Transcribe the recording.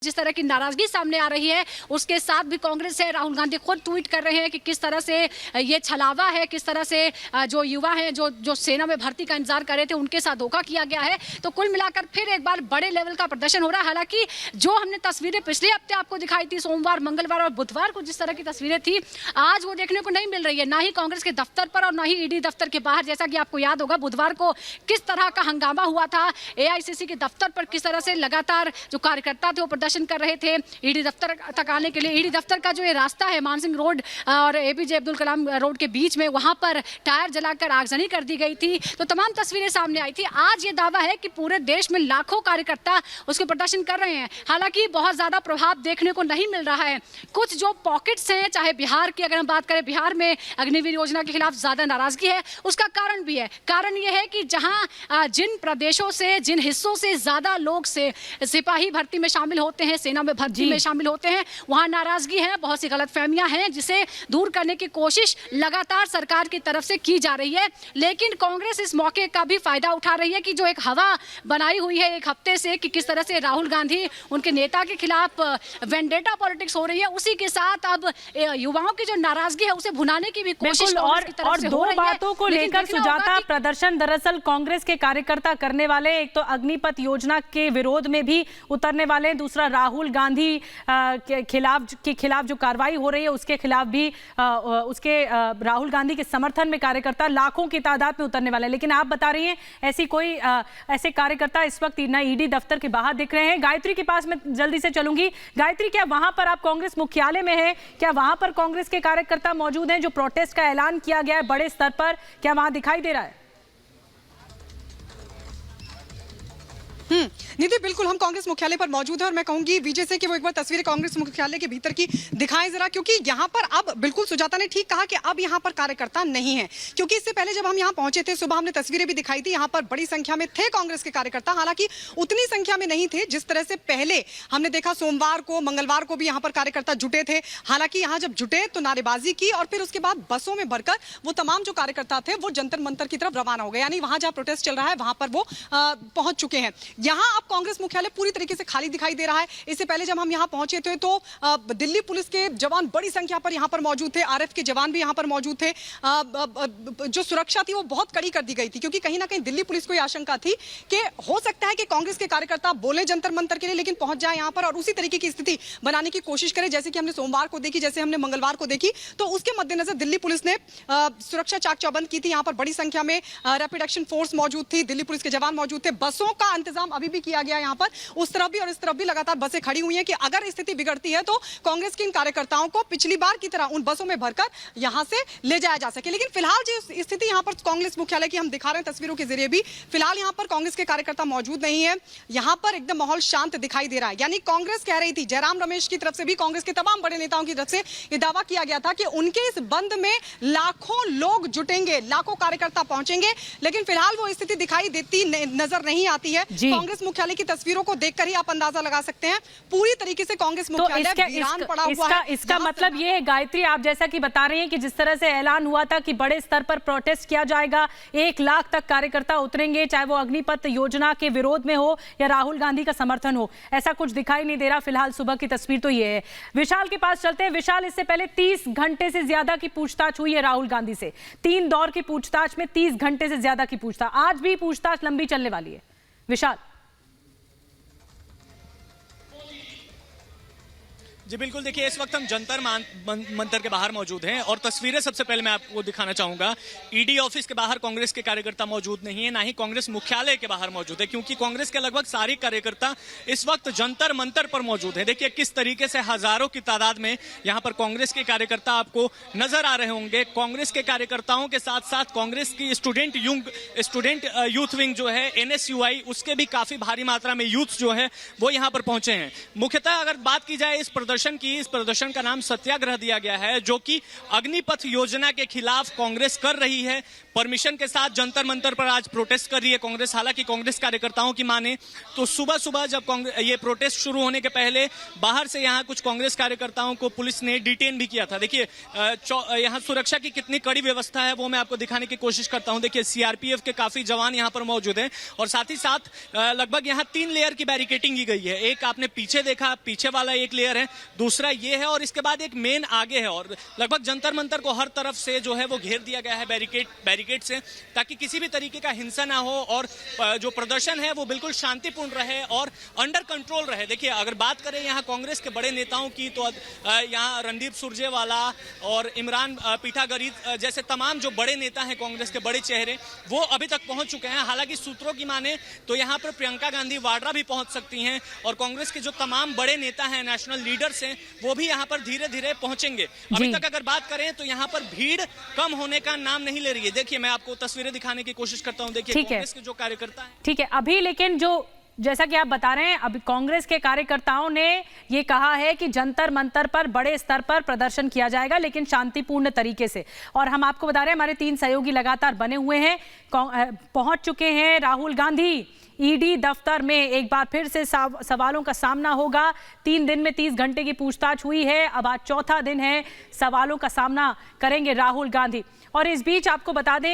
जिस तरह की नाराजगी सामने आ रही है उसके साथ भी कांग्रेस है। राहुल गांधी खुद ट्वीट कर रहे हैं कि किस तरह से ये छलावा है, किस तरह से जो युवा हैं जो सेना में भर्ती का इंतजार कर रहे थे उनके साथ धोखा किया गया है। तो कुल मिलाकर फिर एक बार बड़े लेवल का प्रदर्शन हो रहा है। हालांकि जो हमने तस्वीरें पिछले हफ्ते आपको दिखाई थी, सोमवार, मंगलवार और बुधवार को जिस तरह की तस्वीरें थी, आज वो देखने को नहीं मिल रही है, ना ही कांग्रेस के दफ्तर पर और ना ही ईडी दफ्तर के बाहर। जैसा कि आपको याद होगा बुधवार को किस तरह का हंगामा हुआ था, एआईसीसी के दफ्तर पर किस तरह से लगातार जो कार्यकर्ता थे वो प्रदर्शन कर रहे थे ईडी दफ्तर तक आने के लिए। ईडी दफ्तर का जो ये रास्ता है मानसिंह रोड और एपीजे अब्दुल कलाम रोड के बीच में, वहां पर टायर जलाकर आगजनी कर दी गई थी। तो तमाम तस्वीरें सामने आई थी। आज ये दावा है कि पूरे देश में लाखों कार्यकर्ता उसके प्रदर्शन कर रहे हैं। हालांकि बहुत ज्यादा प्रभाव देखने को नहीं मिल रहा है। कुछ जो पॉकेट्स हैं, चाहे बिहार की अगर हम बात करें, बिहार में अग्निवीर योजना के खिलाफ ज्यादा नाराजगी है। उसका कारण भी है, कारण यह है कि जहां जिन प्रदेशों से, जिन हिस्सों से ज्यादा लोग से सिपाही भर्ती में शामिल होते हैं, सेना में भर्ती में शामिल होते हैं, वहां नाराजगी है, बहुत सी गलतफहमियां हैं जिसे दूर करने की कोशिश लगातार सरकार की तरफ से की जा रही है। लेकिन कांग्रेस इस मौके का भी फायदा उठा रही है कि जो एक हवा बनाई हुई है एक हफ्ते से कि किस तरह से राहुल गांधी उनके नेता के खिलाफ वेंडेटा पॉलिटिक्स हो रही है, उसी के साथ अब युवाओं की जो नाराजगी है उसे भुनाने की भी कोशिश और दो बातों को लेकर सुजाता, प्रदर्शन दरअसल कांग्रेस के कार्यकर्ता करने वाले, एक तो अग्निपथ योजना के विरोध में भी उतरने वाले, दूसरा राहुल गांधी के खिलाफ जो कार्रवाई हो रही है उसके खिलाफ भी राहुल गांधी के समर्थन में कार्यकर्ता लाखों की तादाद में उतरने वाले हैं। लेकिन आप बता रही हैं ऐसे कार्यकर्ता इस वक्त ना ईडी दफ्तर के बाहर दिख रहे हैं। गायत्री के पास मैं जल्दी से चलूंगी। गायत्री, क्या वहां पर आप कांग्रेस मुख्यालय में है, क्या वहां पर कांग्रेस के कार्यकर्ता मौजूद हैं? जो प्रोटेस्ट का ऐलान किया गया है बड़े स्तर पर, क्या वहां दिखाई दे रहा है? निधि, बिल्कुल हम कांग्रेस मुख्यालय पर मौजूद हैं और मैं कहूंगी विजय से कि वो एक बार तस्वीरें कांग्रेस मुख्यालय के भीतर की दिखाएं जरा, क्योंकि यहां पर अब बिल्कुल सुजाता ने ठीक कहा कि अब यहां पर कार्यकर्ता नहीं है। क्योंकि इससे पहले जब हम यहां पहुंचे थे सुबह, हमने तस्वीरें भी दिखाई थी, यहां पर बड़ी संख्या में थे कांग्रेस के कार्यकर्ता, हालांकि उतनी संख्या में नहीं थे जिस तरह से पहले हमने देखा। सोमवार को, मंगलवार को भी यहाँ पर कार्यकर्ता जुटे थे। हालांकि यहाँ जब जुटे तो नारेबाजी की और फिर उसके बाद बसों में भरकर वो तमाम जो कार्यकर्ता थे वो जंतर मंतर की तरफ रवाना हो गए, यानी वहां जहां प्रोटेस्ट चल रहा है वहां पर वो पहुंच चुके हैं। यहाँ अब कांग्रेस मुख्यालय पूरी तरीके से खाली दिखाई दे रहा है। इससे पहले जब हम यहाँ पहुंचे थे तो दिल्ली पुलिस के जवान बड़ी संख्या पर यहाँ पर मौजूद थे, आरएफ के जवान भी यहाँ पर मौजूद थे। जो सुरक्षा थी वो बहुत कड़ी कर दी गई थी, क्योंकि कहीं ना कहीं दिल्ली पुलिस को यह आशंका थी कि हो सकता है कि कांग्रेस के कार्यकर्ता बोले जंतर मंतर के लिए, लेकिन पहुंच जाए यहाँ पर और उसी तरीके की स्थिति बनाने की कोशिश करें जैसे कि हमने सोमवार को देखी, जैसे हमने मंगलवार को देखी। तो उसके मद्देनजर दिल्ली पुलिस ने सुरक्षा चाक चौबंद की थी। यहाँ पर बड़ी संख्या में रैपिड एक्शन फोर्स मौजूद थी, दिल्ली पुलिस के जवान मौजूद थे। बसों का इंतजाम अभी भी किया गया यहाँ पर, उस तरफ भी और इस तरफ भी लगातार बसें खड़ी हुई हैं कि अगर स्थिति बिगड़ती है तो कांग्रेस के इन कार्यकर्ताओं को पिछली बार की तरह उन बसों में भरकर यहां से ले जाया जा सके। लेकिन फिलहाल जो स्थिति यहां पर कांग्रेस मुख्यालय की हम दिखा रहे हैं तस्वीरों के जरिए भी, फिलहाल यहां पर कांग्रेस के कार्यकर्ता मौजूद नहीं है। यहां पर एकदम माहौल शांत दिखाई दे रहा है। यानी कांग्रेस कह रही थी, जयराम रमेश की तरफ से भी, कांग्रेस के तमाम बड़े नेताओं की तरफ से यह दावा किया गया था कि उनके इस बंद में लाखों लोग जुटेंगे, लाखों कार्यकर्ता पहुंचेंगे। लेकिन फिलहाल वो स्थिति दिखाई देती नजर नहीं आती है। कांग्रेस मुख्यालय की तस्वीरों को देखकर ही आप अंदाजा लगा सकते हैं पूरी तरीके से कांग्रेस मुख्यालय वीरान पड़ा हुआ है। इसका मतलब ये है गायत्री, आप जैसा कि बता रही हैं कि जिस तरह से ऐलान हुआ था कि बड़े स्तर पर प्रोटेस्ट किया जाएगा, 1 लाख तक कार्यकर्ता उतरेंगे, चाहे वो अग्निपथ योजना के विरोध में हो या राहुल गांधी का समर्थन हो, ऐसा कुछ दिखाई नहीं दे रहा। फिलहाल सुबह की तस्वीर तो ये है। विशाल के पास चलते हैं। विशाल, इससे पहले 30 घंटे से ज्यादा की पूछताछ हुई है राहुल गांधी से। 3 दौर की पूछताछ में 30 घंटे से ज्यादा की पूछताछ, आज भी पूछताछ लंबी चलने वाली है। विशाल। जी बिल्कुल, देखिए इस वक्त हम जंतर मंतर के बाहर मौजूद हैं और तस्वीरें सबसे पहले मैं आपको दिखाना चाहूंगा। ईडी ऑफिस के बाहर कांग्रेस के कार्यकर्ता मौजूद नहीं है, ना ही कांग्रेस मुख्यालय के बाहर मौजूद है, क्योंकि कांग्रेस के लगभग सारे कार्यकर्ता इस वक्त जंतर मंतर पर मौजूद हैं। देखिए किस तरीके से हजारों की तादाद में यहाँ पर कांग्रेस के कार्यकर्ता आपको नजर आ रहे होंगे। कांग्रेस के कार्यकर्ताओं के साथ साथ कांग्रेस की स्टूडेंट यूथ विंग जो है NSUI, उसके भी काफी भारी मात्रा में यूथ जो है वो यहाँ पर पहुंचे हैं। मुख्यतः अगर बात की जाए इस प्रदर्शन प्रदर्शन की, इस प्रदर्शन का नाम सत्याग्रह दिया गया है, जो कि अग्निपथ योजना के खिलाफ कांग्रेस कर रही है। परमिशन के साथ जंतर मंतर पर आज प्रोटेस्ट कर रही है कांग्रेस। हालांकि कांग्रेस कार्यकर्ताओं की माने तो सुबह सुबह जब ये प्रोटेस्ट शुरू होने के पहले बाहर से यहाँ कुछ कांग्रेस कार्यकर्ताओं को पुलिस ने डिटेन भी किया था। देखिए यहाँ सुरक्षा की कितनी कड़ी व्यवस्था है वो मैं आपको दिखाने की कोशिश करता हूँ। देखिए सीआरपीएफ के काफी जवान यहाँ पर मौजूद हैं और साथ ही साथ लगभग यहाँ 3 लेयर की बैरिकेटिंग की गई है। एक आपने पीछे देखा, पीछे वाला एक लेयर है, दूसरा ये है और इसके बाद एक मेन आगे है और लगभग जंतर मंतर को हर तरफ से जो है वो घेर दिया गया है बैरिकेड से, ताकि किसी भी तरीके का हिंसा ना हो और जो प्रदर्शन है वो बिल्कुल शांतिपूर्ण रहे और अंडर कंट्रोल रहे। देखिए अगर बात करें यहाँ कांग्रेस के बड़े नेताओं की तो यहाँ रणदीप सुरजेवाला और इमरान पीठागरी जैसे तमाम जो बड़े नेता हैं कांग्रेस के बड़े चेहरे वो अभी तक पहुंच चुके हैं। हालांकि सूत्रों की माने तो यहाँ पर प्रियंका गांधी वाड्रा भी पहुंच सकती हैं और कांग्रेस के जो तमाम बड़े नेता हैं, नेशनल लीडर्स हैं, वो भी यहाँ पर धीरे धीरे पहुंचेंगे। अभी तक अगर बात करें तो यहाँ पर भीड़ कम होने का नाम नहीं ले रही है। देखिए मैं आपको तस्वीरें दिखाने की कोशिश करता हूँ। देखिए कांग्रेस के जो कार्यकर्ता हैं, ठीक है अभी, लेकिन जो जैसा कि आप बता रहे हैं अभी कांग्रेस के कार्यकर्ताओं ने ये कहा है कि जंतर मंतर पर बड़े स्तर पर प्रदर्शन किया जाएगा लेकिन शांतिपूर्ण तरीके से। और हम आपको बता रहे हैं हमारे 3 सहयोगी लगातार बने हुए हैं, पहुंच चुके हैं राहुल गांधी ईडी दफ्तर में। एक बार फिर से सवालों का सामना होगा। 3 दिन में 30 घंटे की पूछताछ हुई है, अब आज चौथा दिन है, सवालों का सामना करेंगे राहुल गांधी। और इस बीच आपको बता दें